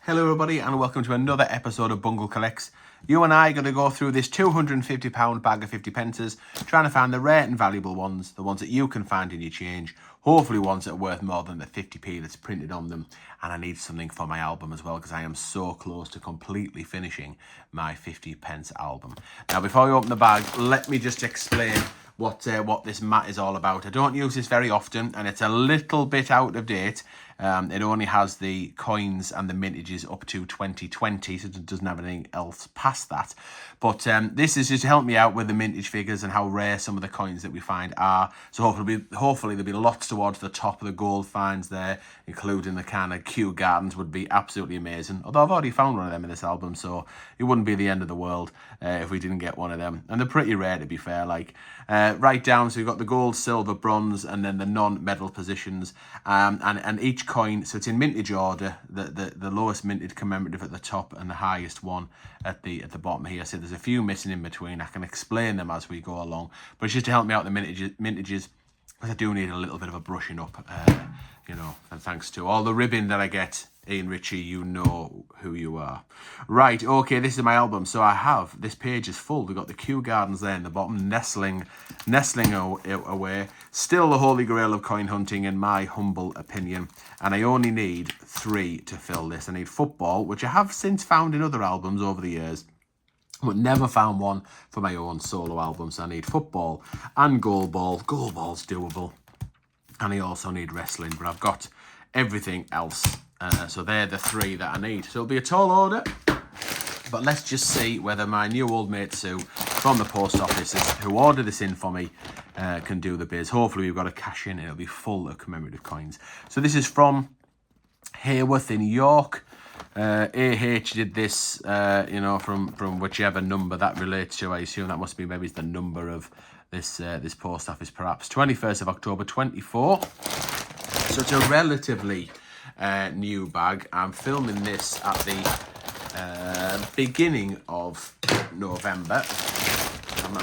Hello everybody and welcome to another episode of Bungle Collects. You and I are going to go through this £250 bag of 50 pences, trying to find the rare and valuable ones, the ones that you can find in your change, hopefully ones that are worth more than the 50p that's printed on them. And I need something for my album as well because I am so close to completely finishing my 50 pence album. Now before we open the bag, let me just explain what this mat is all about. I don't use this very often and it's a little bit out of date. It only has the coins and the mintages up to 2020, so it doesn't have anything else past that. But this is just to help me out with the mintage figures and how rare some of the coins that we find are. So hopefully there'll be lots towards the top of the gold finds there, including the kind of Kew Gardens would be absolutely amazing. Although I've already found one of them in this album, so it wouldn't be the end of the world if we didn't get one of them. And they're pretty rare, to be fair. Like right down, so we've got the gold, silver, bronze, and then the non-medal positions, and each coin, so it's in mintage order, the lowest minted commemorative at the top and the highest one at the bottom here. So there's a few missing in between. I can explain them as we go along, but it's just to help me out the mintages because I do need a little bit of a brushing up, you know, and thanks to all the ribbon that I get, Ian Ritchie, you know who you are. Right, okay, this is my album. So I have, this page is full. We've got the Kew Gardens there in the bottom, nestling away. Still the holy grail of coin hunting, in my humble opinion. And I only need 3 to fill this. I need football, which I have since found in other albums over the years, but never found one for my own solo album. So I need football and goalball. Goalball's doable. And I also need wrestling, but I've got everything else. So they're the 3 that I need. So it'll be a tall order, but let's just see whether my new old mate Sue from the post office, who ordered this in for me, can do the biz. Hopefully we've got a cash in and it'll be full of commemorative coins. So this is from Hayworth in York. AH did this, you know, from whichever number that relates to. I assume that must be maybe the number of this post office, perhaps. 21st of October 24. So it's a relatively new bag. I'm filming this at the beginning of November. I'm a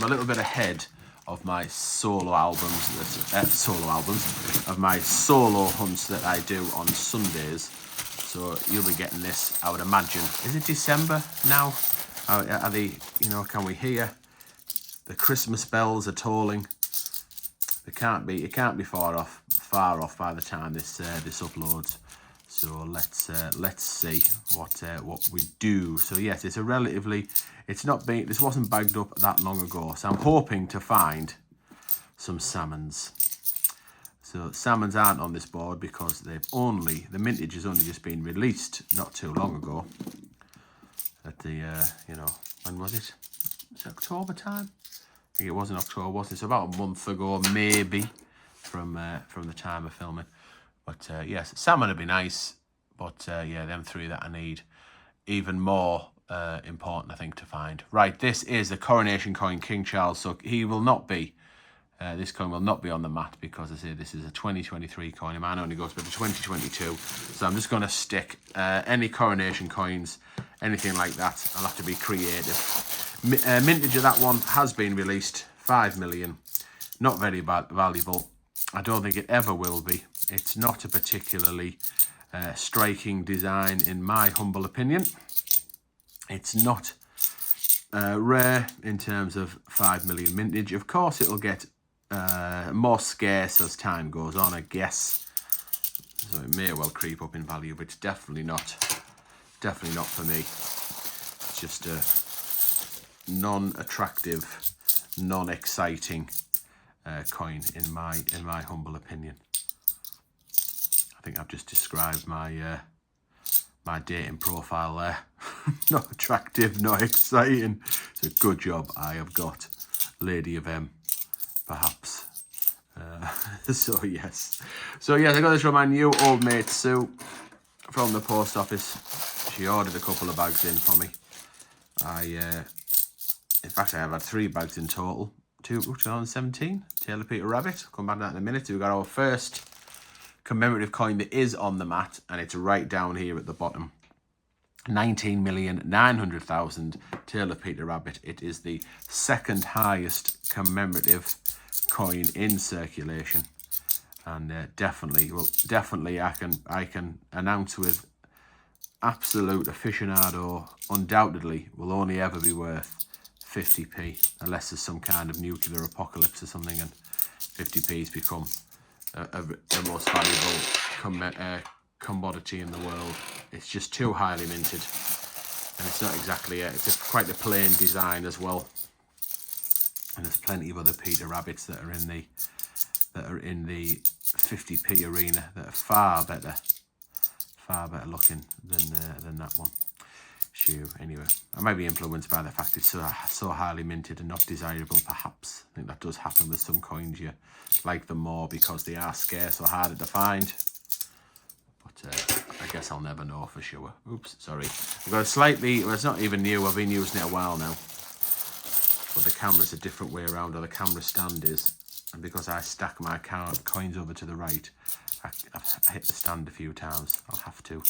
little bit ahead of my solo albums, of my solo hunts that I do on Sundays. So you'll be getting this, I would imagine. Is it December now? Are they, you know, can we hear the Christmas bells are tolling? It can't be far off by the time this uploads. So let's see what we do. So yes, it's a relatively, this wasn't bagged up that long ago. So I'm hoping to find some salmons. So salmons aren't on this board because the mintage has only just been released not too long ago. At the you know, when was it? Was it October time? I think it was in October, wasn't it? So about a month ago, maybe, from the time of filming. But yes, salmon would be nice. But yeah, them 3 that I need, even more important, I think, to find. Right, this is the Coronation Coin, King Charles. So he will not be, this coin will not be on the mat because I say this is a 2023 coin. Mine only goes to 2022. So I'm just going to stick any Coronation coins, anything like that. I'll have to be creative. Mintage of that one has been released, 5 million. Not very valuable. I don't think it ever will be. It's not a particularly striking design in my humble opinion. It's not rare in terms of 5 million mintage. Of course it'll get more scarce as time goes on, I guess. So it may well creep up in value, but it's definitely not for me. It's just a non-attractive, non-exciting coin in my humble opinion. I think I've just described my my dating profile there. Not attractive, not exciting. It's a good job I have got. Lady of M, perhaps. So yes, I got this from my new old mate Sue from the post office. She ordered a couple of bags in for me. In fact, I have had 3 bags in total. 2017, Taylor Peter Rabbit. I'll come back to that in a minute. We've got our first commemorative coin that is on the mat, and it's right down here at the bottom. 19,900,000 Taylor Peter Rabbit. It is the 2nd highest commemorative coin in circulation, and definitely I can announce with absolute aficionado undoubtedly will only ever be worth 50p, unless there's some kind of nuclear apocalypse or something and 50p's become the most valuable commodity in the world. It's just too highly minted, and it's not exactly it. It's quite a plain design as well. And there's plenty of other Peter Rabbits that are in the 50p arena that are far better looking than that one. Shoe. Anyway, I might be influenced by the fact it's so highly minted and not desirable. Perhaps I think that does happen with some coins. You like them more because they are scarce or harder to find. But I guess I'll never know for sure. Oops, sorry. I've got a slightly. Well, it's not even new. I've been using it a while now. But the camera's a different way around, or the camera stand is, and because I stack my coins over to the right, I've hit the stand a few times. I'll have to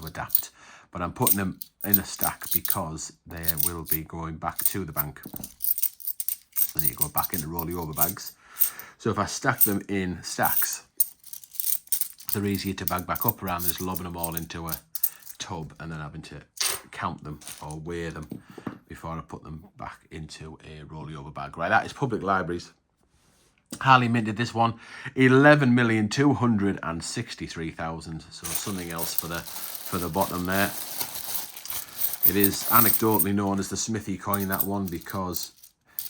adapt. But I'm putting them in a stack because they will be going back to the bank. So they need to go back into rolling over bags. So if I stack them in stacks, they're easier to bag back up around than just lobbing them all into a tub and then having to count them or weigh them before I put them back into a rolling over bag. Right, that is Public Libraries. Highly minted this one, 11,263,000. So something else for the bottom there. It is anecdotally known as the Smithy coin, that one, because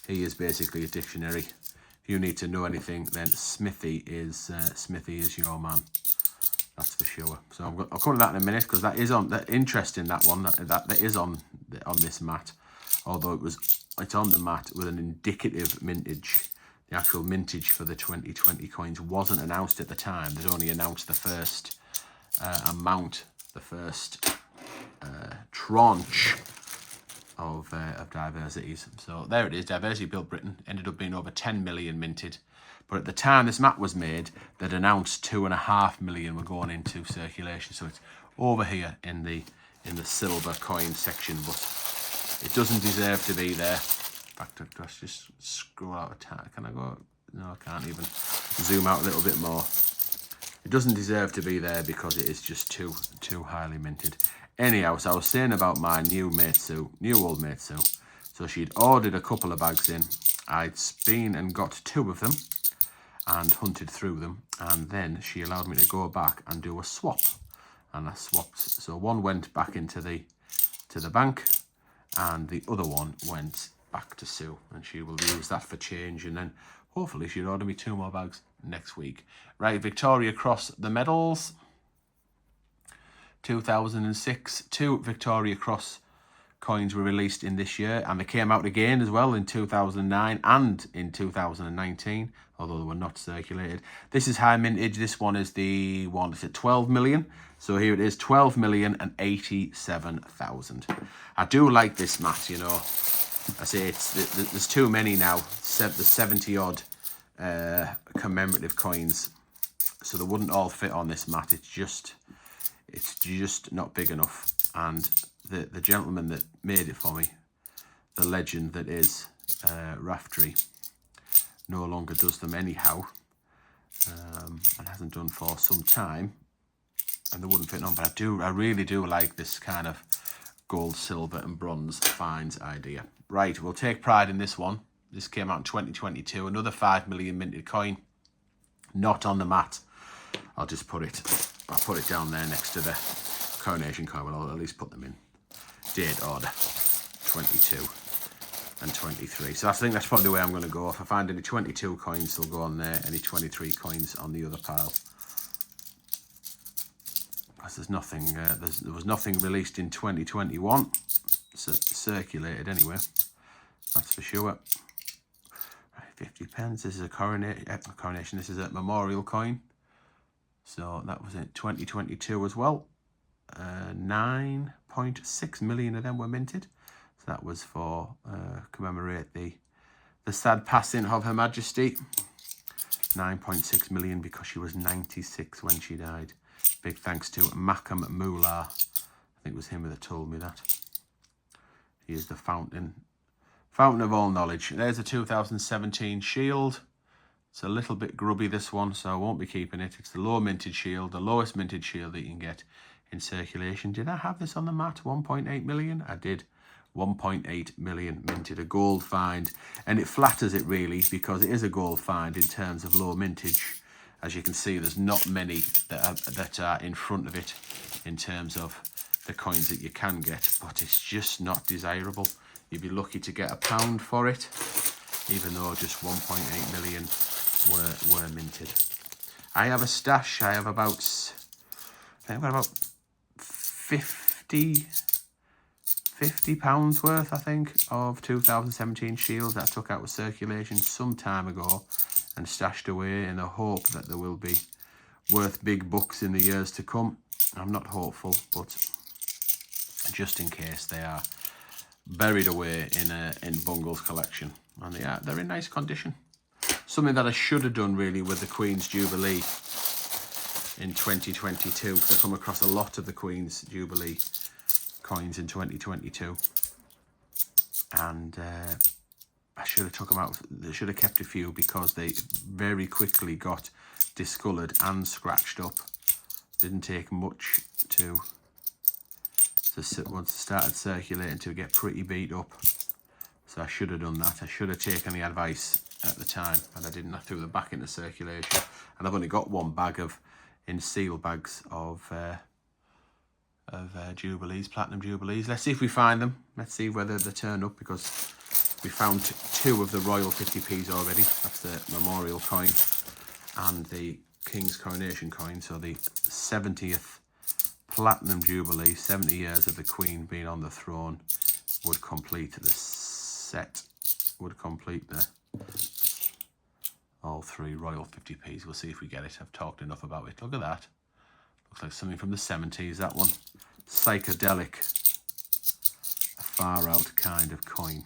he is basically a dictionary. If you need to know anything, then Smithy is your man. That's for sure. So I'll come to that in a minute because that is on that interesting. That one that is on this mat, although it's on the mat with an indicative mintage. The actual mintage for the 2020 coins wasn't announced at the time. They'd only announced the first amount, the first tranche of diversities. So there it is. Diversity Built Britain ended up being over 10 million minted. But at the time this mat was made, they'd announced 2.5 million were going into circulation. So it's over here in the silver coin section, but it doesn't deserve to be there. In fact, let's just scroll out of time. Can I go? No, I can't even. Zoom out a little bit more. It doesn't deserve to be there because it is just too highly minted. Anyhow, so I was saying about my new old mate Sue. So she'd ordered a couple of bags in. I'd been and got 2 of them and hunted through them, and then she allowed me to go back and do a swap. And I swapped. So one went back into the bank, and the other one went back to Sue, and she will use that for change, and then hopefully she'll order me 2 more bags next week. Right, Victoria Cross the medals. 2006, 2 Victoria Cross coins were released in this year, and they came out again as well in 2009 and in 2019, although they were not circulated. This is high mintage. This one is the one that's at 12 million. So here it is, 12,087,000. I do like this mat, you know. I say there's too many now. There's 70 odd commemorative coins, so they wouldn't all fit on this mat. It's just not big enough. And the gentleman that made it for me, the legend that is Rarity, no longer does them anyhow, and hasn't done for some time, and they wouldn't fit on. But I really do like this kind of gold, silver and bronze finds idea. Right, we'll take pride in this one. This came out in 2022, another 5 million minted coin, not on the mat. I'll put it down there next to the coronation coin. Well, I'll at least put them in date order, 22 and 23. So I think that's probably the way I'm going to go. If I find any 22 coins, they'll go on there. Any 23 coins on the other pile. Because there's nothing. There was nothing released in 2021, circulated anyway. That's for sure. 50 pence. This is a coronation. This is a memorial coin. So that was in 2022 as well. 9.6 million of them were minted. So that was for commemorate the sad passing of Her Majesty. 9.6 million because she was 96 when she died. Big thanks to Malcolm Moolah. I think it was him that told me that. He is the fountain of all knowledge. There's a 2017 shield. It's a little bit grubby, this one, so I won't be keeping it. It's the low mintage shield, the lowest mintage shield that you can get in circulation. Did I have this on the mat? 1.8 million? I did. 1.8 million minted, a gold find, and it flatters it really because it is a gold find in terms of low mintage. As you can see, there's not many that are in front of it in terms of the coins that you can get, but it's just not desirable. You'd be lucky to get £1 for it, even though just 1.8 million were minted. I have a stash. I have about, I think I've got about 50 £50 worth, I think, of 2017 shields that I took out of circulation some time ago and stashed away in the hope that they will be worth big bucks in the years to come. I'm not hopeful, but just in case, they are buried away in Bungle's collection, and they're in nice condition. Something that I should have done really with the Queen's Jubilee in 2022, because I come across a lot of the Queen's Jubilee coins in 2022, and I should have took them out. I should have kept a few because they very quickly got discoloured and scratched up. Didn't take much to once it started circulating to get pretty beat up. So I should have done that. I should have taken the advice at the time, and I didn't. I threw them back into circulation, and I've only got one bag in seal bags of Jubilees, Platinum Jubilees. Let's see if we find them. Let's see whether they turn up, because we found two of the Royal 50p's already. That's the Memorial coin and the King's Coronation coin. So the 70th Platinum Jubilee, 70 years of the Queen being on the throne, would complete the set, would complete all three Royal 50p's. We'll see if we get it. I've talked enough about it. Look at that. Looks like something from the 70s, that one. Psychedelic, a far out kind of coin.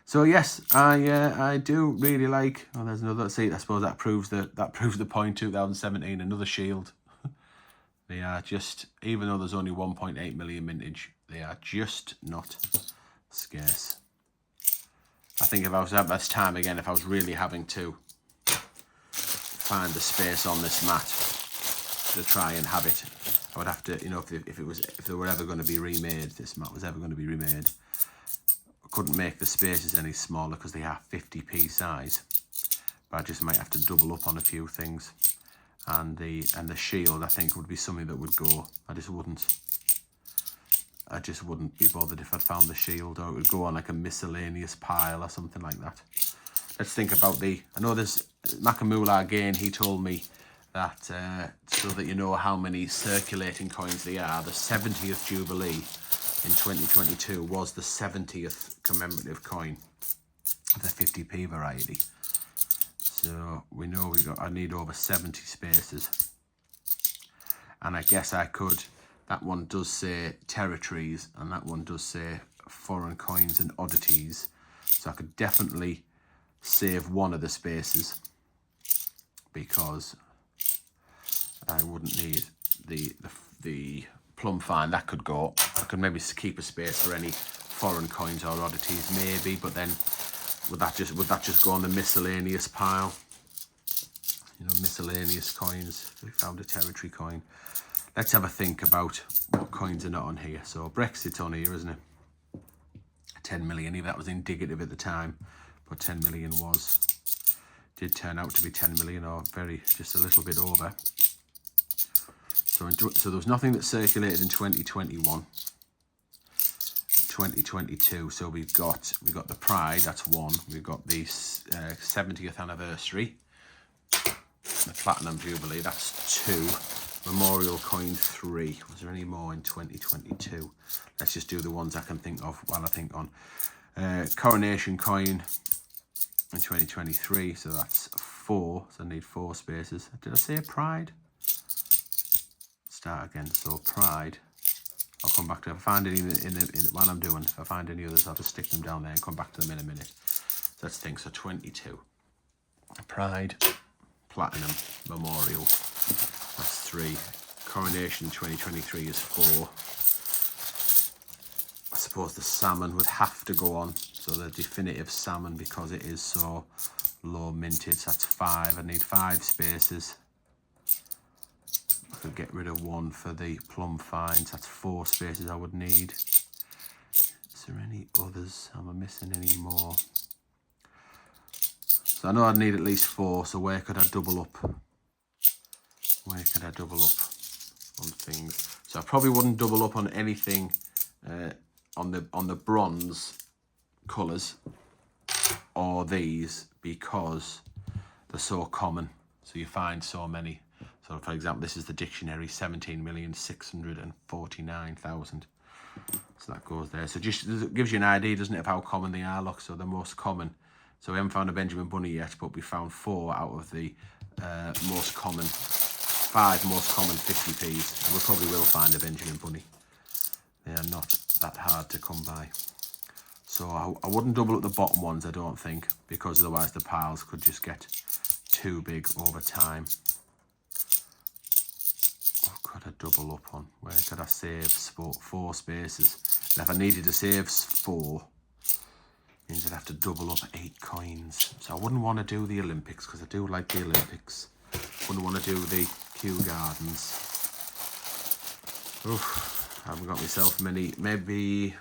So yes, I do really like. Oh, there's another. See, I suppose that proves the point. 2017, another shield. They are just, even though there's only 1.8 million mintage, they are just not scarce. I think if I was at this time again, if I was really having to find the space on this mat to try and have it, I would have to, you know, if they were ever going to be remade, this mat was ever going to be remade, I couldn't make the spaces any smaller because they are 50p size. But I just might have to double up on a few things, and the shield, I think, would be something that would go. I just wouldn't be bothered if I'd found the shield, or it would go on like a miscellaneous pile or something like that. Let's think about I know there's Makamula again, he told me that, so that you know how many circulating coins they are, the 70th Jubilee in 2022 was the 70th commemorative coin of the 50p variety. So we know I need over 70 spaces. And I guess I could, that one does say territories, and that one does say foreign coins and oddities. So I could definitely save one of the spaces, because I wouldn't need the plum find. That could go. I could maybe keep a space for any foreign coins or oddities, maybe, but then would that just go on the miscellaneous pile? You know, miscellaneous coins. We found a territory coin. Let's have a think about what coins are not on here. So Brexit's on here, isn't it? 10 million. Even that was indicative at the time, but 10 million did turn out to be 10 million, or just a little bit over. So there was nothing that circulated in 2021. 2022, so we've got the Pride, that's one. We've got the 70th anniversary, the Platinum Jubilee, that's 2. Memorial coin 3. Was there any more in 2022? Let's just do the ones I can think of while I think on. Coronation coin in 2023, so that's 4. So I need 4 spaces. Did I say Pride? Start again. So Pride. I'll come back to it. If I find any while I'm doing, if I find any others, I'll just stick them down there and come back to them in a minute. So let's think. So 22. Pride, Platinum, Memorial. That's 3. Coronation 2023 is 4. I suppose the salmon would have to go on. So the definitive salmon, because it is so low mintage, that's 5. I need 5 spaces. I could get rid of one for the plum finds. That's 4 spaces I would need. Is there any others? Am I missing any more? So I know I'd need at least 4, so where could I double up? Where could I double up on things? So I probably wouldn't double up on anything on the bronze colours or these, because they're so common. So you find so many. So for example, this is the dictionary, 17,649,000. So that goes there. So just it gives you an idea, doesn't it, of how common they are. Look, so the most common. So we haven't found a Benjamin Bunny yet, but we found 4 out of the most common, 5 most common 50p's. And we probably will find a Benjamin Bunny. They are not that hard to come by. So I wouldn't double up the bottom ones, I don't think, because otherwise the piles could just get too big over time. What could I double up on? Where could I save 4 spaces? And if I needed to save 4, means I'd have to double up 8 coins. So I wouldn't want to do the Olympics, because I do like the Olympics. Wouldn't want to do the Kew Gardens. Oof, I haven't got myself many. Maybe...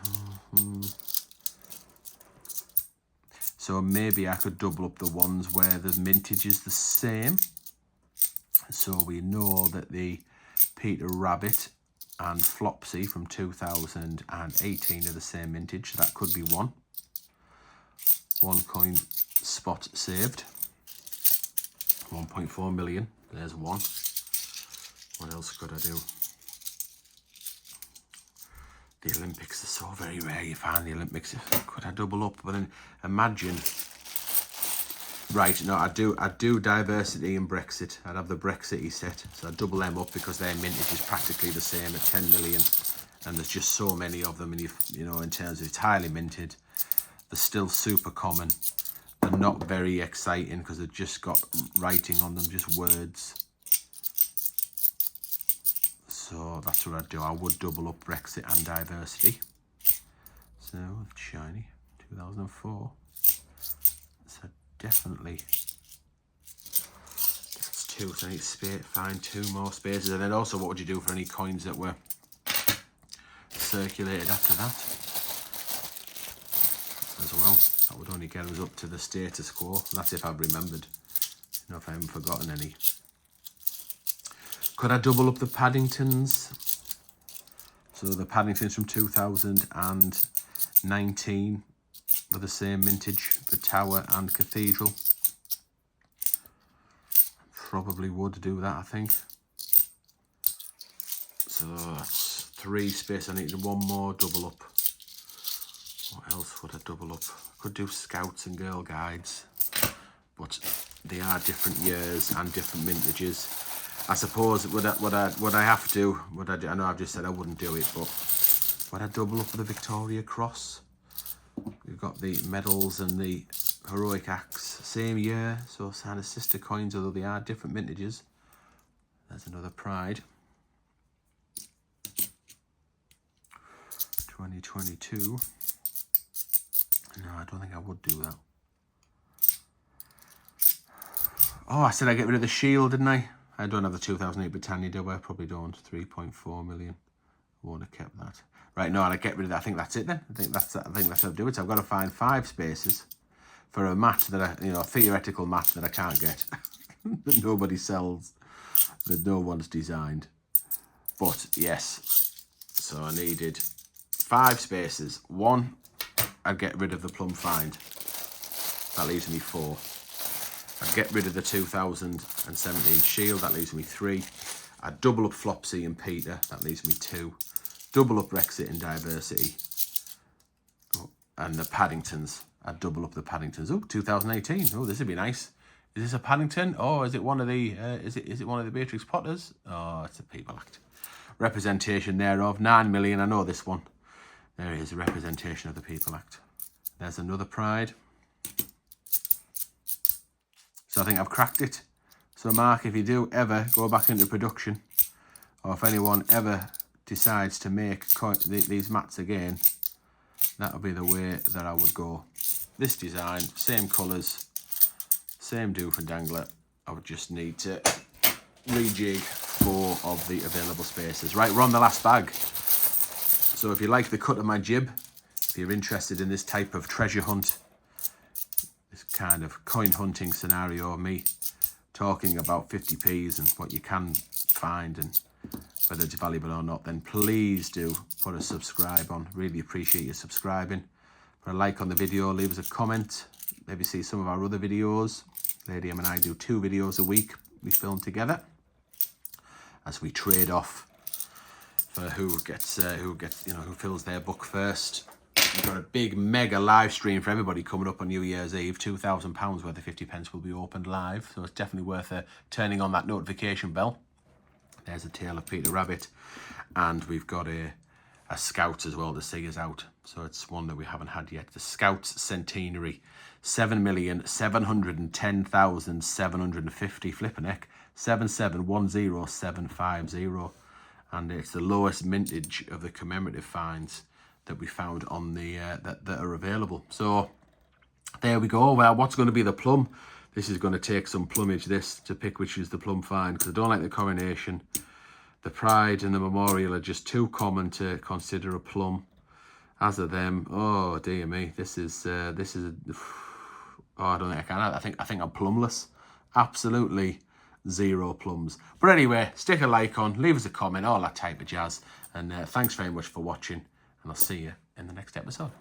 So maybe I could double up the ones where the mintage is the same. So we know that the Peter Rabbit and Flopsy from 2018 are the same mintage. So that could be one. 1 coin spot saved. 1.4 million. There's one. What else could I do? The Olympics are so very rare. You find the Olympics. Could I double up? But then imagine. Right, no, I do diversity and Brexit. I'd have the Brexity set, so I'd double them up because their mintage is practically the same at 10 million, and there's just so many of them. And you know, in terms of it's highly minted, they're still super common. They're not very exciting because they've just got writing on them, just words. So that's what I'd do. I would double up Brexit and diversity. So shiny, 2004. So definitely that's 2. So I need to find 2 more spaces. And then also, what would you do for any coins that were circulated after that as well? That would only get us up to the status quo. That's if I've remembered. You know, if I haven't forgotten any. Could I double up the Paddingtons? So the Paddingtons from 2019 were the same mintage for Tower and Cathedral. Probably would do that, I think. So that's 3 space. I needed 1 more double up. What else would I double up? I could do Scouts and Girl Guides, but they are different years and different mintages. I suppose would I have to? Would I do? I know I've just said I wouldn't do it, but would I double up with the Victoria Cross? We've got the medals and the heroic acts, same year, so kind of sister coins, although they are different mintages. There's another Pride. 2022. No, I don't think I would do that. Oh, I said I'd get rid of the shield, didn't I? I don't have the 2008 Britannia, do I? Probably don't. 3.4 million. I would have kept that. Right, no, I'd get rid of that. I think that's it then. I think that's how I do it. So I've got to find 5 spaces for a mat that I, a theoretical mat that I can't get. That nobody sells. That no one's designed. But yes. So I needed 5 spaces. 1, I'd get rid of the plum find. That leaves me 4. I'd get rid of the 2017 shield. That leaves me 3. I'd double up Flopsy and Peter. That leaves me 2. Double up Brexit and diversity. Oh, and the Paddingtons. I'd double up the Paddingtons. Oh, 2018. Oh, this would be nice. Is this a Paddington? Oh, is it one of the? Is it one of the Beatrix Potters? Oh, it's a People Act. Representation thereof. 9 million. I know this one. There is a representation of the People Act. There's another Pride. So I think I've cracked it. So Mark, if you do ever go back into production, or if anyone ever decides to make these mats again, that would be the way that I would go. This design, same colours, same doof and dangler. I would just need to rejig 4 of the available spaces. Right, we're on the last bag. So if you like the cut of my jib, if you're interested in this type of treasure hunt, this kind of coin hunting scenario, me talking about 50p's and what you can find and whether it's valuable or not, then please do put a subscribe on. Really appreciate you subscribing. Put a like on the video, leave us a comment, maybe see some of our other videos. Lady M and I do 2 videos a week we film together as we trade off for who gets you know, who fills their book first. We've got a big mega live stream for everybody coming up on New Year's Eve. £2,000 worth of 50p will be opened live, so it's definitely worth turning on that notification bell. There's a tail of Peter Rabbit, and we've got a Scout as well to see us out. So it's one that we haven't had yet. The Scouts Centenary, 7,710,750 flipping heck, 7710750, and it's the lowest mintage of the commemorative finds that we found on the that are available. So there we go. Well, what's going to be the plum? This is going to take some plumage, this, to pick which is the plum find, because I don't like the coronation. The pride and the memorial are just too common to consider a plum. As are them. Oh dear me, this is oh, I don't think I can. I think I'm plumless. Absolutely 0 plums. But anyway, stick a like on, leave us a comment, all that type of jazz. And thanks very much for watching, and I'll see you in the next episode.